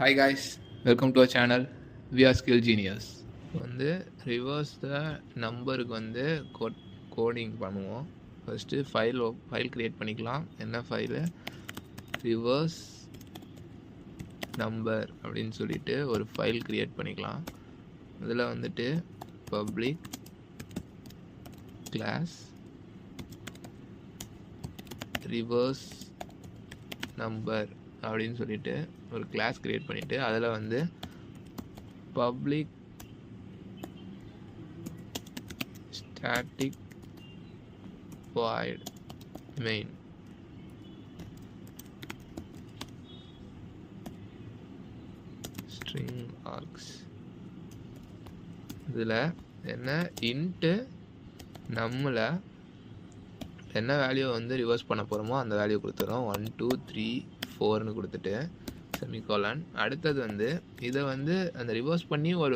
Hi guys, welcome to our channel. We are Skill Genius. வந்து reverse த நம்பருக்கு வந்து coding பண்ணுவோம். ஃபஸ்ட்டு ஃபைல் க்ரியேட் பண்ணிக்கலாம். என்ன ஃபைலு? ரிவர்ஸ் நம்பர் அப்படின்னு சொல்லிட்டு ஒரு ஃபைல் க்ரியேட் பண்ணிக்கலாம். இதில் வந்துட்டு பப்ளிக் கிளாஸ் ரிவர்ஸ் நம்பர் அப்படின்னு சொல்லிட்டு ஒரு கிளாஸ் க்ரியேட் பண்ணிவிட்டு அதில் வந்து public static void main string args இதில் என்ன இன்ட்டு நம்மள என்ன வேல்யூ வந்து ரிவர்ஸ் பண்ண போகிறோமோ அந்த வேல்யூ கொடுத்துறோம். 1 2 3 4ன்னு கொடுத்துட்டு செமிகோலன். அடுத்தது வந்து இதை வந்து அந்த ரிவர்ஸ் பண்ணி ஒரு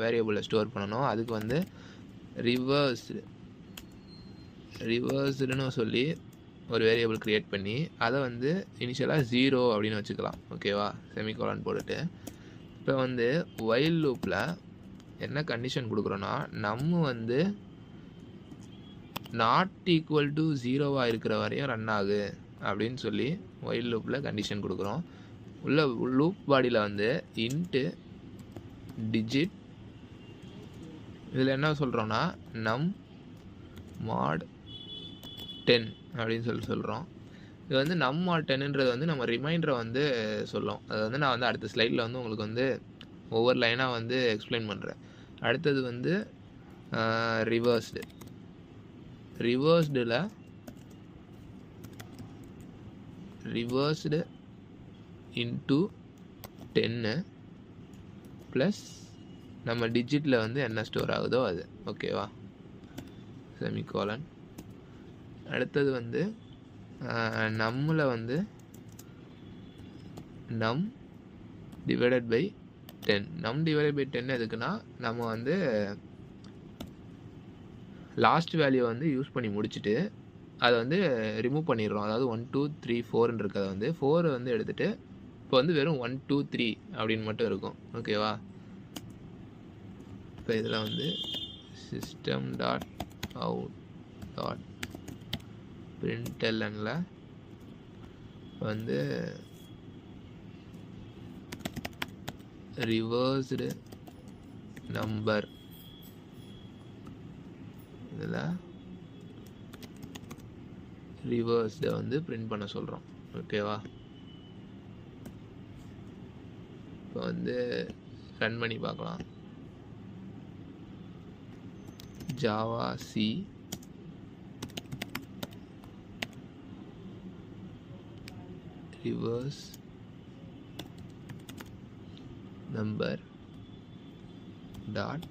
வேரியபிளை ஸ்டோர் பண்ணணும். அதுக்கு வந்து ரிவர்ஸ்டுன்னு சொல்லி ஒரு வேரியபிள் க்ரியேட் பண்ணி அதை வந்து இனிஷியலாக 0 அப்படின்னு வச்சுக்கலாம். ஓகேவா? செமிகோலன் போட்டுட்டு இப்போ வந்து வைல் லூப்பில் என்ன கண்டிஷன் கொடுக்குறோன்னா நம்ம வந்து நாட் ஈக்குவல் டு 0வாக இருக்கிற வரையும் ரன் ஆகு அப்படின்னு சொல்லி வைல் லூப்பில் கண்டிஷன் கொடுக்குறோம். உள்ள லூப் பாடியில் வந்து இன்ட்டு டிஜிட் இதில் என்ன சொல்கிறோன்னா நம் மாட் 10 அப்படின்னு சொல்கிறோம். இது வந்து நம் மாட் 10ன்றது வந்து நம்ம ரிமைண்டரை வந்து சொல்லும். அது வந்து நான் வந்து அடுத்த ஸ்லைடில் வந்து உங்களுக்கு வந்து ஒவ்வொரு லைனாக வந்து எக்ஸ்பிளைன் பண்ணுறேன். அடுத்தது வந்து ரிவர்ஸ்டு இன்ட்டு 10 ப்ளஸ் நம்ம டிஜிட்டில் வந்து என்ன ஸ்டோர் ஆகுதோ அது. ஓகேவா? செமிகோலன். அடுத்தது வந்து நம்மளை வந்து நம் டிவைடட் பை 10. நம் டிவைடட் பை 10 எதுக்குன்னா நம்ம வந்து லாஸ்ட் வேல்யூ வந்து யூஸ் பண்ணி முடிச்சுட்டு அதை வந்து ரிமூவ் பண்ணிடுறோம். அதாவது 1 2 3 4ன்னு இருக்கிறத வந்து 4 வந்து எடுத்துகிட்டு இப்போ வந்து வெறும் 1 2 3 அப்படின்னு மட்டும் இருக்கும். ஓகேவா? இப்போ இதில் வந்து சிஸ்டம் டாட் அவுட் டாட் பிரிண்டெல்லனில் வந்து ரிவர்ஸ்டு நம்பர் இதில் ரிவர்ஸ்டை வந்து பிரிண்ட் பண்ண சொல்கிறோம். ஓகேவா? இப்போ வந்து ரன் பண்ணி பார்க்கலாம். Java C reverse number dot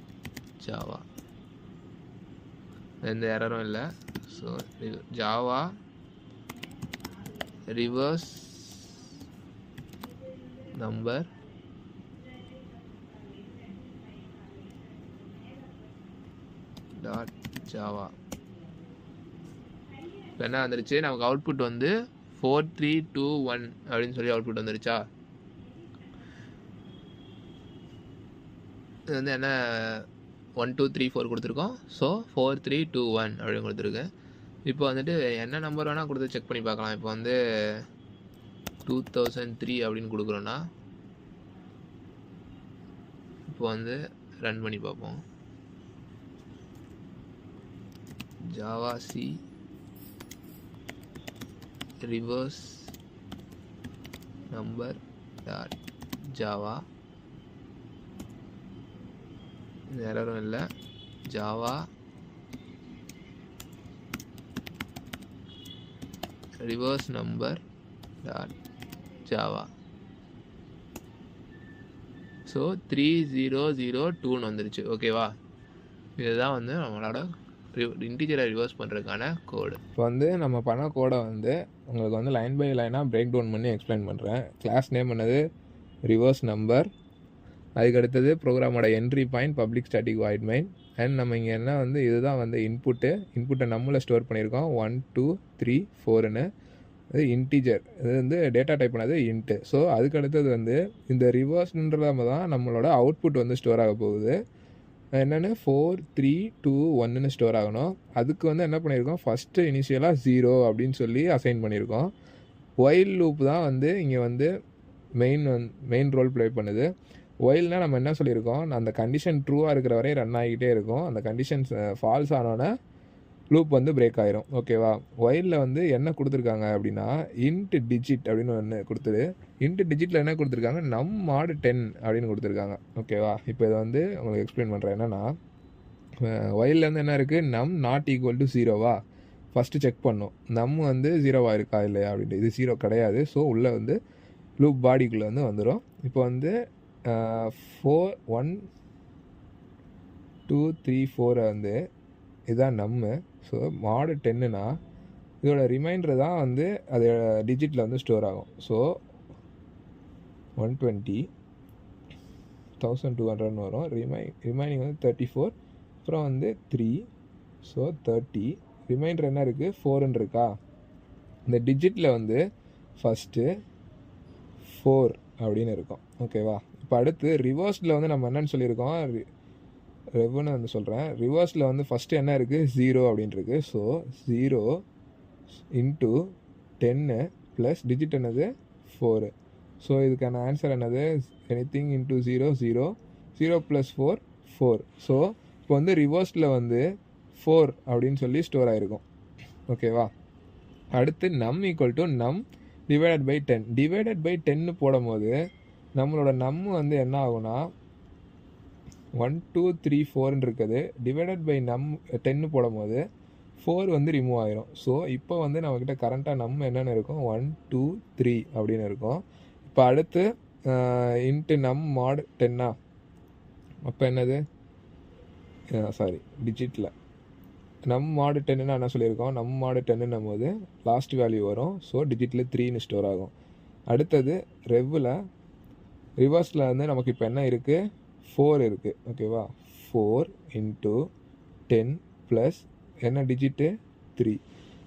Java எந்த எரரும் இல்லை. So Java reverse number dot Java இப்போ என்ன வந்துருச்சு? நமக்கு அவுட்புட் வந்து 4 3 2 1 அப்படின்னு சொல்லி அவுட்புட் வந்துருச்சா? இது வந்து என்ன 1 2 3 4 கொடுத்துருக்கோம். ஸோ 4 3 2 1 அப்படின்னு கொடுத்துருக்கு. இப்போ வந்துட்டு என்ன நம்பர் வேணால் கொடுத்து செக் பண்ணி பார்க்கலாம். இப்போ வந்து 2003 அப்படின்னு கொடுக்குறோன்னா இப்போ வந்து ரன் பண்ணி பார்ப்போம். Java C reverse number dot Java எரரும் இல்லை. Java reverse number dot Java. So 3002ன்னு வந்துருச்சு. ஓகேவா? இதுதான் வந்து நம்மளோட இன்டிஜரை ரிவர்ஸ் பண்ணுறதுக்கான கோடு. இப்போ வந்து நம்ம பண்ண கோடை வந்து உங்களுக்கு வந்து லைன் பை லைனாக பிரேக் டவுன் பண்ணி எக்ஸ்பிளைன் பண்ணுறேன். கிளாஸ் நேம் பண்ணது ரிவர்ஸ் நம்பர். அதுக்கு அடுத்தது ப்ரோக்ராமோட entry point public static void main. And நம்ம இங்கே என்ன வந்து இதுதான் வந்து இன்புட்டை நம்மளை ஸ்டோர் பண்ணியிருக்கோம் 1 2 3 4ன்னு. அது இன்டிஜர், இது வந்து டேட்டா டைப் பண்ணது இன்ட்டு. ஸோ அதுக்கு அடுத்தது வந்து இந்த ரிவர்ஸ்ன்றதாம தான் நம்மளோட அவுட்புட் வந்து ஸ்டோர் ஆக போகுது. என்னென்னு 4 3 2 1ன்னு ஸ்டோர் ஆகணும். அதுக்கு வந்து என்ன பண்ணியிருக்கோம், ஃபஸ்ட்டு இனிஷியலாக 0 அப்படின்னு சொல்லி அசைன் பண்ணியிருக்கோம். ஒயில் லூப் தான் வந்து இங்கே வந்து மெயின் ரோல் ப்ளே பண்ணுது. ஒயில்னால் நம்ம என்ன சொல்லியிருக்கோம், அந்த கண்டிஷன் ட்ரூவாக இருக்கிற வரை ரன் ஆகிக்கிட்டே இருக்கும். அந்த கண்டிஷன்ஸ் ஃபால்ஸ் ஆனோன்னே லூப் வந்து பிரேக் ஆயிரும். ஓகேவா. ஒயிலில் வந்து என்ன கொடுத்துருக்காங்க அப்படின்னா இன்ட் டிஜிட் அப்படின்னு ஒன்று கொடுத்துரு. இன்ட் டிஜிட்டில் என்ன கொடுத்துருக்காங்க, நம் மாடு 10 அப்படின்னு கொடுத்துருக்காங்க. ஓகேவா. இப்போ இதை வந்து உங்களுக்கு எக்ஸ்பிளைன் பண்ணுறேன். என்னென்னா ஒயிலில் வந்து என்ன இருக்குது, நம் நாட் ஈக்குவல் டு 0வா ஃபஸ்ட்டு செக் பண்ணும். நம் வந்து 0வா இருக்கா இல்லையா அப்படின்ட்டு. இது 0 கிடையாது. ஸோ உள்ளே வந்து லூப் பாடிக்குள்ளே வந்து வந்துடும். இப்போ வந்து 4 1 2 3 4 வந்து இதுதான் நம்ம. ஸோ மாடு 10னா இதோட ரிமைண்டர் தான் வந்து அது டிஜிட்டில் வந்து ஸ்டோர் ஆகும். ஸோ 120 1200 வரும். ரிமைனிங் வந்து 34, அப்புறம் வந்து 3, ஸோ 30. ரிமைண்டர் என்ன இருக்குது, 4ன்னு இருக்கா. இந்த டிஜிட்டில் வந்து ஃபஸ்ட்டு 4 அப்படின்னு இருக்கும். ஓகேவா. இப்போ அடுத்து ரிவர்ஸில் வந்து நம்ம என்னென்னு சொல்லியிருக்கோம், ரெவ்னு வந்து சொல்கிறேன். ரிவர்ஸில் வந்து ஃபஸ்ட்டு என்ன இருக்குது, 0 அப்படின்ட்டுருக்கு. ஸோ 0 இன்ட்டு 10 ப்ளஸ் டிஜிட் என்னது 4. ஸோ இதுக்கான ஆன்சர் என்னது, எனிதிங் இன்ட்டு 0 0 0 + 4 4. ஸோ இப்போ வந்து ரிவர்ஸில் வந்து 4 அப்படின்னு சொல்லி ஸ்டோர் ஆகிருக்கும். ஓகேவா. அடுத்து நம் ஈக்குவல் டு நம் டிவைடட் பை 10. டிவைடட் பை 10 போடும் போது நம்மளோட நம் வந்து என்ன ஆகுனா 1 2 3 4ன்னு இருக்குது. டிவைடட் பை நம் 10 போடும் போது 4 வந்து ரிமூவ் ஆகிரும். ஸோ இப்போ வந்து நம்மக்கிட்ட கரண்ட்டாக நம் என்னென்னு இருக்கும், 1 2 3 அப்படின்னு இருக்கும். இப்போ அடுத்து இன்ட்டு நம் மாடு 10ஆ, அப்போ என்னது, சாரி டிஜிட்டில் நம் மாடு 10ன்னு என்ன சொல்லியிருக்கோம், நம் மாடு 10ன்னும் போது லாஸ்ட் வேல்யூ வரும். ஸோ டிஜிட்டில் 3ன்னு ஸ்டோர் ஆகும். அடுத்தது ரிவர்ஸில் வந்து நமக்கு இப்போ என்ன இருக்குது, 4 இருக்குது. ஓகேவா. 4 இன்ட்டு 10 ப்ளஸ் என்ன டிஜிட்டு 3.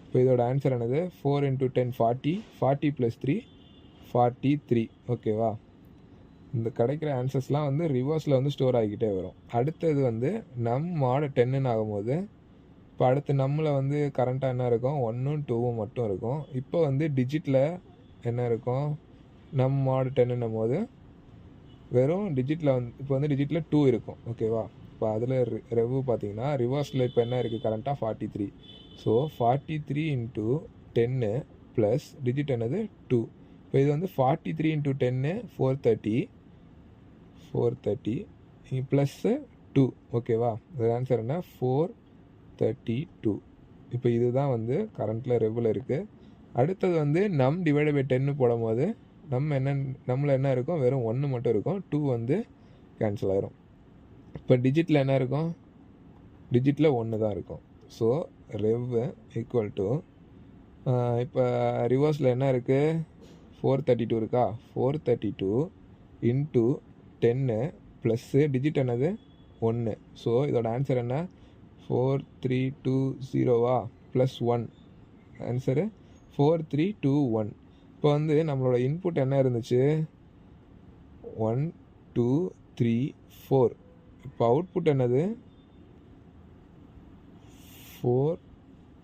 இப்போ இதோட ஆன்சர் என்னது, 4 இன்ட்டு 10 40, 40 + 3 43. ஓகேவா. இந்த கிடைக்கிற ஆன்சர்ஸ்லாம் வந்து ரிவர்ஸில் வந்து ஸ்டோர் ஆகிக்கிட்டே வரும். அடுத்தது வந்து நம் மாடு 10ன்னு ஆகும்போது இப்போ அடுத்து நம்மளில் வந்து கரண்ட்டாக என்ன இருக்கும், 1ம் 2ம் மட்டும் இருக்கும். இப்போ வந்து டிஜிட்டில் என்ன இருக்கும், நம் மாடு 10ன்னும் போது வெறும் டிஜிட்டில் வந்து இப்போ வந்து டிஜிட்டில் 2 இருக்கும். ஓகேவா. இப்போ அதில் ரெவு பார்த்தீங்கன்னா ரிவர்ஸில் இப்போ என்ன இருக்குது, கரண்ட்டாக 43. ஸோ 43 இன்ட்டு 10 ப்ளஸ் டிஜிட் என்னது 2. இப்போ இது வந்து 43 இன்ட்டு 10 430 ப்ளஸ்ஸு 2. ஓகேவா. இது ஆன்சர் என்ன, 432. இப்போ இதுதான் வந்து கரண்ட்டில் ரெவில் இருக்குது. அடுத்தது வந்து நம் டிவைட் பை 10 போடும் போது நம்மள என்ன இருக்கும், வெறும் 1 மட்டும் இருக்கும். 2 வந்து கேன்சல் ஆயிரும். இப்போ டிஜிட்டில் என்ன இருக்கும், டிஜிட்டில் 1 தான் இருக்கும். ஸோ ரெவ் ஈக்குவல் டு இப்போ ரிவர்ஸில் என்ன இருக்குது, 432 இருக்கா. 432 இன்ட்டு 10 ப்ளஸ்ஸு டிஜிட் என்னது 1. ஸோ இதோட ஆன்சர் என்ன, 4320வா ப்ளஸ் 1. ஆன்சரு 4321. இப்போ வந்து நம்மளோட இன்புட் என்ன இருந்துச்சு, 1 2 3 4. இப்போ அவுட்புட் என்னது 4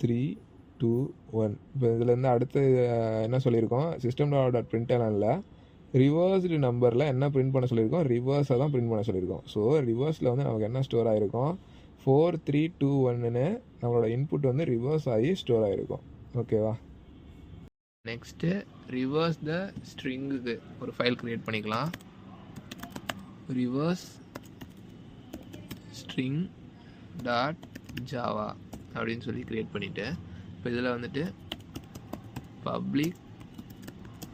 3 2 1. இப்போ இதுலேருந்து அடுத்து என்ன சொல்லியிருக்கோம், system.printlnல ரிவர்ஸ்டு நம்பரில் என்ன பிரிண்ட் பண்ண சொல்லியிருக்கோம், ரிவர்ஸை தான் பிரிண்ட் பண்ண சொல்லியிருக்கோம். ஸோ ரிவர்ஸில் வந்து நமக்கு என்ன ஸ்டோர் ஆகிருக்கும், 4321ன்னு நம்மளோட இன்புட் வந்து ரிவர்ஸ் ஆகி ஸ்டோர் ஆகிருக்கும். ஓகேவா. நெக்ஸ்ட்டு ரிவர்ஸ் த ஸ்ட்ரிங்குக்கு ஒரு ஃபைல் க்ரியேட் பண்ணிக்கலாம். ரிவர்ஸ் ஸ்ட்ரிங் டாட் ஜாவா அப்படின்னு சொல்லி க்ரியேட் பண்ணிவிட்டு இப்போ இதில் வந்துட்டு பப்ளிக்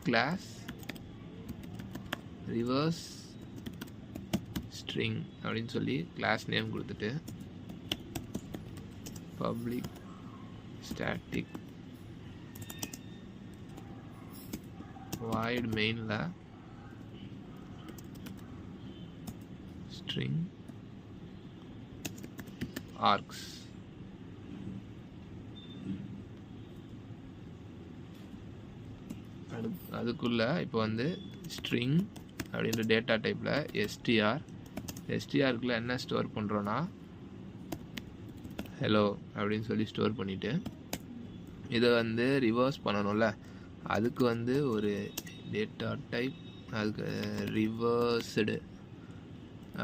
கிளாஸ் ரிவர்ஸ் ஸ்ட்ரிங் அப்படின்னு சொல்லி கிளாஸ் நேம் கொடுத்துட்டு பப்ளிக் ஸ்டாட்டிக் void மெயினில் ஸ்ட்ரிங் அதுக்குள்ளே இப்போ வந்து ஸ்ட்ரிங் அப்படின்ற டேட்டா டைப்பில் எஸ்டிஆருக்குள்ளே என்ன ஸ்டோர் பண்ணுறோன்னா ஹலோ அப்படின்னு சொல்லி ஸ்டோர் பண்ணிவிட்டு இதை வந்து ரிவர்ஸ் பண்ணணும்ல, அதுக்கு வந்து ஒரு டேட்டா டைப், அதுக்கு ரிவர்ஸ்டு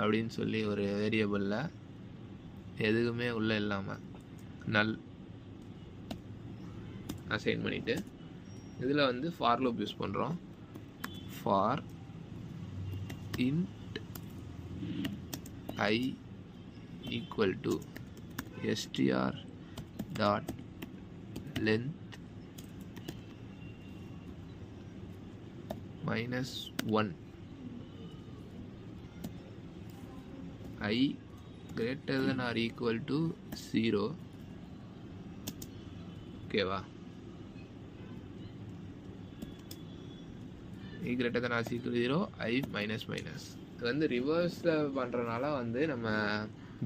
அப்படின்னு சொல்லி ஒரு வேரியபிளில் எதுவுமே உள்ளே இல்லாமல் நல் அசைன் பண்ணிவிட்டு இதில் வந்து ஃபார் லூப் யூஸ் பண்ணுறோம். For int I equal to str dot length minus 1 I greater than or equal to 0. ஓகேவா? I greater than or equal to 0 I minus minus. இது வந்து ரிவர்ஸில் பண்ணுறனால வந்து நம்ம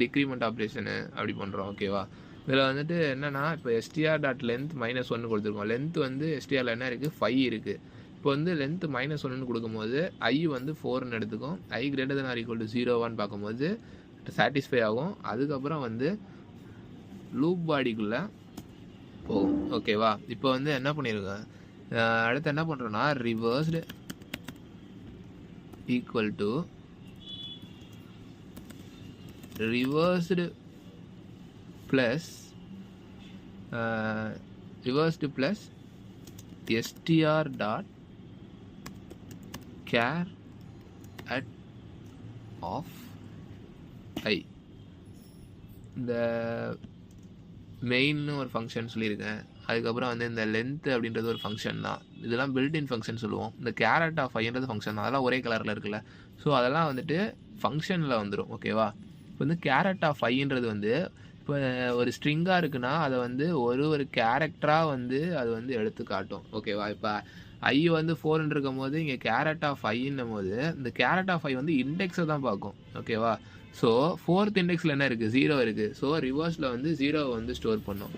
டிக்ரிமெண்ட் ஆப்ரேஷனு அப்படி பண்ணுறோம். ஓகேவா? இதில் வந்துட்டு என்னென்னா இப்போ எஸ்டிஆர் டாட் லென்த் -1 கொடுத்துருக்கோம். லென்த் வந்து எஸ்டிஆரில் என்ன இருக்குது, 5 இருக்குது. இப்போ வந்து லென்த் -1 கொடுக்கும்போது ஐ வந்து 4ன்னு எடுத்துக்கும். I greater than or equal to 0 பார்க்கும்போது சாட்டிஸ்ஃபை ஆகும். அதுக்கப்புறம் வந்து லூப் பாடிக்குள்ளே போகும். ஓகேவா? இப்போ வந்து என்ன பண்ணியிருக்கேன், அடுத்து என்ன பண்ணுறோன்னா reversed equal to reversed plus str dot char at of I. இந்த மெயின் ஒரு ஃபங்க்ஷன் சொல்லியிருக்கேன். அதுக்கப்புறம் வந்து இந்த லென்த் அப்படின்றது ஒரு ஃபங்க்ஷன் தான். இதெல்லாம் பில்ட்-இன் ஃபங்க்ஷன் சொல்லுவோம். இந்த கேரட் ஆஃப் ஐன்றது ஃபங்க்ஷன் தான். அதெல்லாம் ஒரே கலரில் இருக்குல்ல. ஸோ அதெல்லாம் வந்துட்டு ஃபங்க்ஷனில் வந்துடும். ஓகேவா? இப்போ வந்து கேரட் ஆஃப் ஐன்றது வந்து இப்போ ஒரு ஸ்ட்ரிங்காக இருக்குன்னா அதை வந்து ஒரு கேரக்டராக வந்து அது வந்து எடுத்து காட்டும். ஓகேவா? இப்போ ஐ வந்து 4 இருக்கும் போது இங்கே கேரட் ஆஃப் ஐன்னும் போது இந்த கேரட் ஆஃப் ஐ வந்து இண்டெக்ஸை தான் பார்க்கும். ஓகேவா? ஸோ 4th இண்டெக்ஸில் என்ன இருக்குது, 0 இருக்குது. ஸோ ரிவர்ஸில் வந்து 0 வந்து ஸ்டோர் பண்ணும்.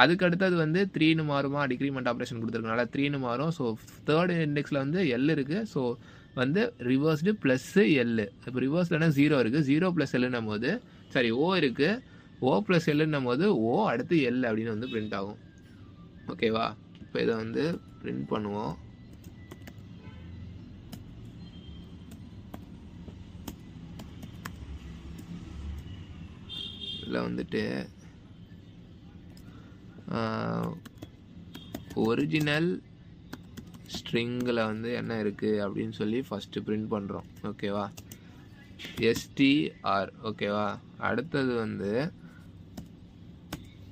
அதுக்கு அடுத்தது வந்து 3ன்னு மாறுமா, டிக்ரிமெண்ட் ஆப்ரேஷன் கொடுத்துருக்கனால 3ன்னு மாறும். ஸோ 3rd இண்டெக்ஸில் வந்து எல் இருக்குது. ஸோ வந்து ரிவர்ஸ்டு ப்ளஸ்ஸு எல். இப்போ ரிவர்ஸ்லனா 0 இருக்குது. 0 + எல்லுன்னும் போது சரி ஓ இருக்குது. ஓ + எல்லுன்னும் போது ஓ அடுத்து எல் அப்படின்னு வந்து பிரிண்ட் ஆகும். ஓகேவா? இப்போ இதை வந்து பிரிண்ட் பண்ணுவோம். இதில் வந்துட்டு ஒரிஜினல் ஸ்ட்ரிங்கில் வந்து என்ன இருக்குது அப்படின்னு சொல்லி ஃபஸ்ட்டு பிரிண்ட் பண்ணுறோம். ஓகேவா? எஸ்டிஆர். ஓகேவா?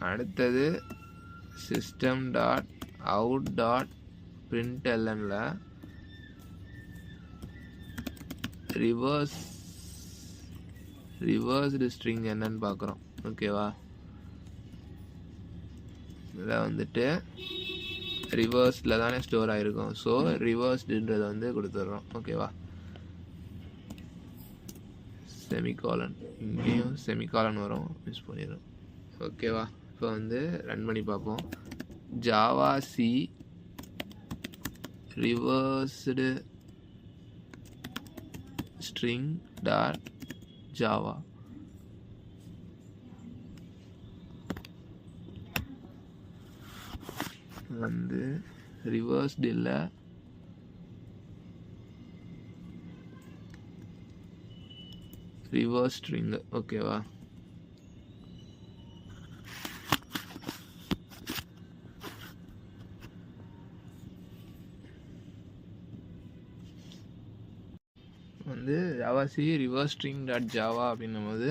அடுத்தது சிஸ்டம் டாட் அவுட் டாட் பிரிண்ட்எல்என்ல ரிவர்ஸ்டு ஸ்ட்ரிங் என்னன்னு பார்க்குறோம். ஓகேவா? இதில் வந்துட்டு ரிவர்ஸில் தானே ஸ்டோர் ஆகிருக்கும். ஸோ ரிவர்ஸ்டுன்றதை வந்து கொடுத்துட்றோம். ஓகேவா? செமிகாலன், இங்கேயும் செமிகாலன் வரும், மிஸ் பண்ணிடுறோம். ஓகேவா? இப்போ வந்து ரன் பண்ணி பார்ப்போம். Java C reversed string dot Java. வந்து ரிவர்ஸ்டு இல்லை, ரிவர்ஸ் ஸ்ட்ரிங். ஓகேவா? வந்து Java C reverse string dot Java அப்படின்னும் போது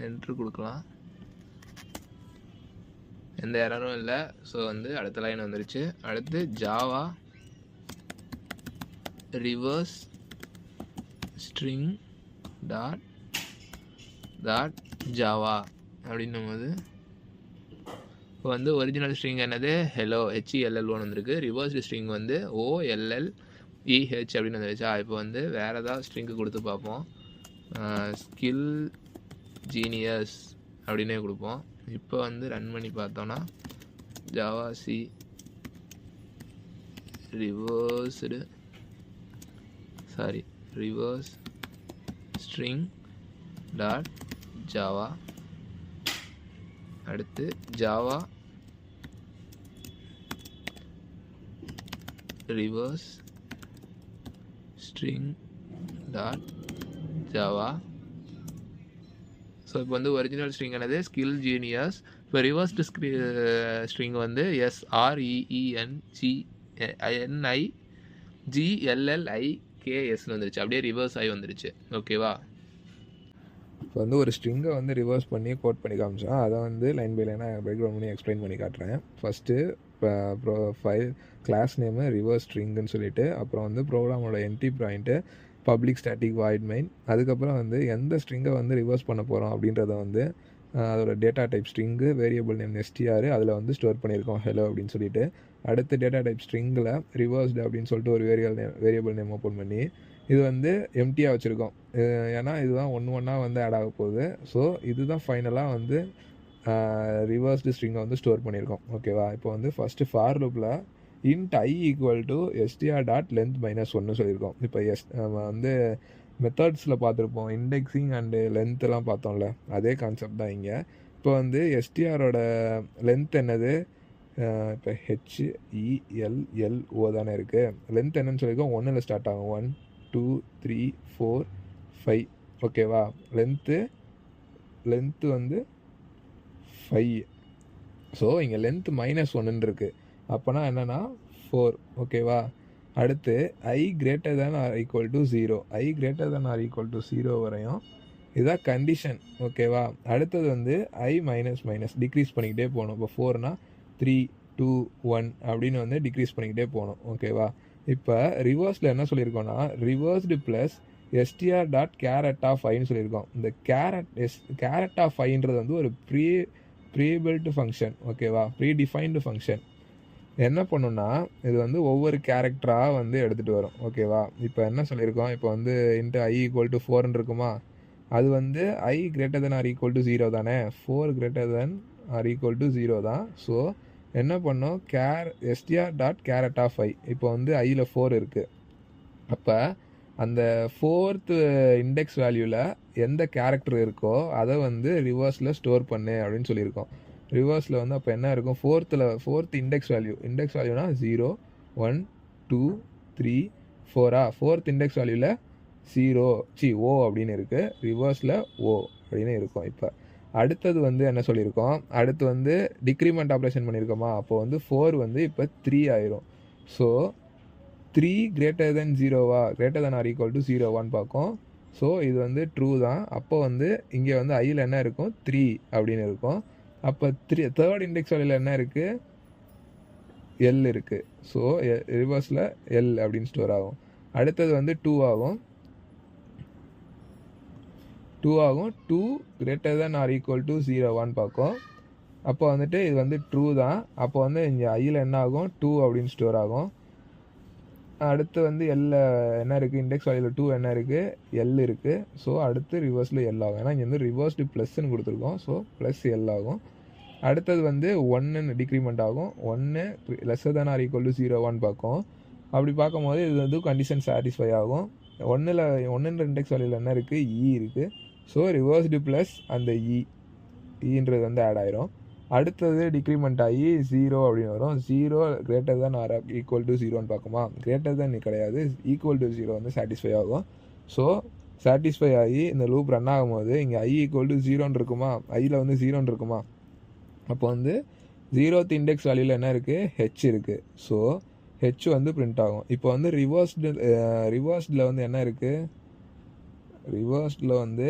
என்ட்ரு கொடுக்கலாம். எந்த எரரும் இல்லை. ஸோ வந்து அடுத்த லைன் வந்துருச்சு. அடுத்து Java reverse string dot Java அப்படின்னும் போது இப்போ வந்து ஒரிஜினல் ஸ்ட்ரிங் என்னது, ஹெலோ HELL1 வந்திருக்கு. ரிவர்ஸ்டு ஸ்ட்ரிங் வந்து OLLEH அப்படின்னு வந்துருச்சா. இப்போ வந்து வேறு ஏதாவது ஸ்ட்ரிங்கு கொடுத்து பார்ப்போம். ஸ்கில் ஜீனியஸ் அப்படின்னே கொடுப்போம். இப்போ வந்து ரன் பண்ணி பார்த்தோன்னா Java C reverse string dot Java, அடுத்து Java reverse string dot Java. So இப்போ வந்து ஒரிஜினல் ஸ்ட்ரிங் என்னது ஸ்கில் ஜீனியஸ். இப்போ ரிவர்ஸ்டு ஸ்ட்ரிங் வந்து SREENGLLIKSன்னு வந்துருச்சு, அப்படியே ரிவர்ஸ் ஆகி வந்துருச்சு. ஓகேவா? இப்போ வந்து ஒரு ஸ்ட்ரிங்கை வந்து ரிவர்ஸ் பண்ணி கோட் பண்ணி காமிச்சோம். அதை வந்து லைன் பை லைனாக பிரேக் டவுன் பண்ணி எக்ஸ்பிளைன் பண்ணி காட்டுறேன். First file class name reverse ஸ்ட்ரிங்குன்னு சொல்லிட்டு, அப்புறம் வந்து ப்ரோக்ராமோட entry point public static void main, அதுக்கப்புறம் வந்து எந்த ஸ்ட்ரிங்கை வந்து ரிவர்ஸ் பண்ண போகிறோம் அப்படின்றத வந்து அதோட data type string, variable name STR, அதில் வந்து ஸ்டோர் பண்ணியிருக்கோம் ஹலோ அப்படின்னு சொல்லிட்டு. அடுத்து டேட்டா டைப் ஸ்ட்ரிங்கில் ரிவர்ஸ்டு அப்படின்னு சொல்லிட்டு ஒரு வேரியபிள் நேம் ஓப்பன் பண்ணி இது வந்து எம்டியாக வச்சுருக்கோம். ஏன்னா இதுதான் ஒன்றா வந்து ஆட் ஆக போகுது. ஸோ இதுதான் ஃபைனலாக வந்து ரிவர்ஸ்டு ஸ்ட்ரிங்கை வந்து ஸ்டோர் பண்ணியிருக்கோம். ஓகேவா? இப்போ வந்து ஃபஸ்ட்டு ஃபார் லூப்பில் int I equal to str.length -1 சொல்லியிருக்கோம். இப்போ நம்ம வந்து மெத்தட்ஸில் பார்த்துருப்போம், இண்டெக்ஸிங் அண்டு லென்த்லாம் பார்த்தோம்ல, அதே கான்செப்ட் தான் இங்கே. இப்போ வந்து STRோட லென்த் என்னது? இப்போ HELLO தானே இருக்குது. லென்த் என்னன்னு சொல்லியிருக்கோம், 1ல் ஸ்டார்ட் ஆகும். 1 2 3 4 5. ஓகேவா? லென்த்து வந்து 5. ஸோ இங்கே லென்த் -1 இருக்குது. அப்போனா என்னென்னா 4. ஓகேவா? அடுத்து I greater than or equal to 0. I greater than or equal to 0 வரையும் இதுதான் கண்டிஷன். ஓகேவா? அடுத்தது வந்து I மைனஸ் டிக்ரீஸ் பண்ணிக்கிட்டே போகணும். இப்போ 4னா 3 2 1 அப்படின்னு வந்து டிக்ரீஸ் பண்ணிக்கிட்டே போகணும். ஓகேவா? இப்போ ரிவர்ஸில் என்ன சொல்லியிருக்கோன்னா ரிவர்ஸ்டு ப்ளஸ் str.caret_i சொல்லியிருக்கோம். இந்த caret_i வந்து ஒரு ப்ரீபில்ட் ஃபங்க்ஷன். ஓகேவா? Predefined function. என்ன பண்ணுன்னா இது வந்து ஒவ்வொரு கேரக்டராக வந்து எடுத்துகிட்டு வரும். ஓகேவா? இப்போ என்ன சொல்லியிருக்கோம், இப்போ வந்து இன்ட்டு I ஈக்குவல் டு 4 இருக்குமா, அது வந்து I greater than or equal to 0 தானே. 4 greater than or equal to 0 தான். ஸோ என்ன பண்ணோம், str.caret_i. இப்போ வந்து Iயில் 4 இருக்குது. அப்போ அந்த 4th இண்டெக்ஸ் வேல்யூவில் எந்த கேரக்டர் இருக்கோ அதை வந்து ரிவர்ஸில் ஸ்டோர் பண்ணு அப்படின்னு சொல்லியிருக்கோம். ரிவர்ஸில் வந்து அப்போ என்ன இருக்கும், 4th இண்டெக்ஸ் வேல்யூனா 0 1 2 3 4. 4th இண்டெக்ஸ் வேல்யூவில் 0 அப்படின்னு இருக்குது, ரிவர்ஸில் O அப்படின்னு இருக்கும். இப்போ அடுத்தது வந்து என்ன சொல்லியிருக்கோம், அடுத்து வந்து டிக்ரிமெண்ட் ஆப்ரேஷன் பண்ணியிருக்கோமா, அப்போ வந்து 4 வந்து இப்போ 3 ஆயிரும். So 3 greater than 0வா, greater than or equal to 0வான்னு பார்க்கும். ஸோ இது வந்து ட்ரூ தான். அப்போ வந்து இங்கே வந்து ஐயில் என்ன இருக்கும், 3 அப்படின்னு இருக்கும். அப்போ 3rd இண்டெக்ஸ் வேல்யூவில் என்ன இருக்குது, L இருக்குது. ஸோ ரிவர்ஸில் L அப்படின்னு ஸ்டோர் ஆகும். அடுத்தது வந்து 2 ஆகும். 2 greater than or equal to 0வான்னு பார்க்கும். அப்போ வந்துட்டு இது வந்து ட்ரூ தான். அப்போ வந்து இங்கே ஐயில் என்ன ஆகும், 2 அப்படின்னு ஸ்டோர் ஆகும். அடுத்து வந்து L என்ன இருக்குது, இண்டெக்ஸ் வேல்யூவில் 2 என்ன இருக்குது, L இருக்குது. ஸோ அடுத்து ரிவர்ஸில் L ஆகும். ஏன்னா இங்கே வந்து ரிவர்ஸ்டு ப்ளஸ்ன்னு கொடுத்துருக்கோம். ஸோ ப்ளஸ் L ஆகும். அடுத்தது வந்து 1 டிக்ரிமெண்ட் ஆகும். 1 lesser than or equal to 0வான்னு பார்க்கும். அப்படி பார்க்கும்போது இது வந்து கண்டிஷன் சாட்டிஸ்ஃபை ஆகும். 1ன்ற இண்டெக்ஸ் வேல்யூவில் என்ன இருக்குது, E இருக்குது. ஸோ ரிவர்ஸ்டு ப்ளஸ் அந்த ஈன்றது வந்து ஆட் ஆயிரும். அடுத்தது டிக்ரிமெண்ட் ஆகி 0 அப்படின்னு வரும். 0 greater than or equal to 0ன்னு பார்க்குமா, greater than கிடையாது, ஈக்குவல் டு 0 வந்து சாட்டிஸ்ஃபை ஆகும். ஸோ சாட்டிஸ்ஃபை ஆகி இந்த லூப் ரன் ஆகும்போது இங்கே I ஈக்குவல் டு 0ன்னு இருக்குமா, ஐயில் வந்து 0ன்னு இருக்குமா, அப்போ வந்து 0th இண்டெக்ஸ் வேல்யூவில் என்ன இருக்குது, H இருக்குது. ஸோ H வந்து பிரிண்ட் ஆகும். இப்போ வந்து ரிவர்ஸ்டில் வந்து என்ன இருக்குது, ரிவர்ஸில் வந்து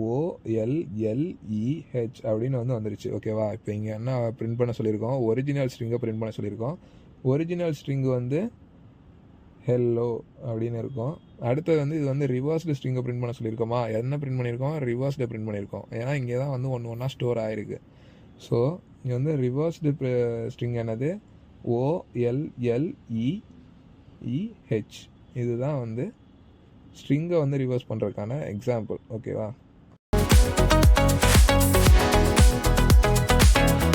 OLLEH அப்படின்னு வந்து வந்துருச்சு. ஓகேவா? இப்போ இங்கே என்ன பிரிண்ட் பண்ண சொல்லியிருக்கோம், ஒரிஜினல் ஸ்ட்ரிங்கை பிரிண்ட் பண்ண சொல்லியிருக்கோம். ஒரிஜினல் ஸ்ட்ரிங்கு வந்து ஹெல்லோ அப்படின்னு இருக்கும். அடுத்தது வந்து இது வந்து ரிவர்ஸ்டு ஸ்ட்ரிங்கை பிரிண்ட் பண்ண சொல்லியிருக்கோமா, என்ன பிரிண்ட் பண்ணியிருக்கோம், ரிவர்ஸ்டு பிரிண்ட் பண்ணியிருக்கோம். ஏன்னா இங்கே தான் வந்து ஒன்றா ஸ்டோர் ஆகிருக்கு. ஸோ இங்கே வந்து ரிவர்ஸ்டு ஸ்ட்ரிங் என்னது, OLLEH. இதுதான் வந்து ஸ்ட்ரிங்கை வந்து ரிவர்ஸ் பண்ணுறதுக்கான எக்ஸாம்பிள். ஓகேவா?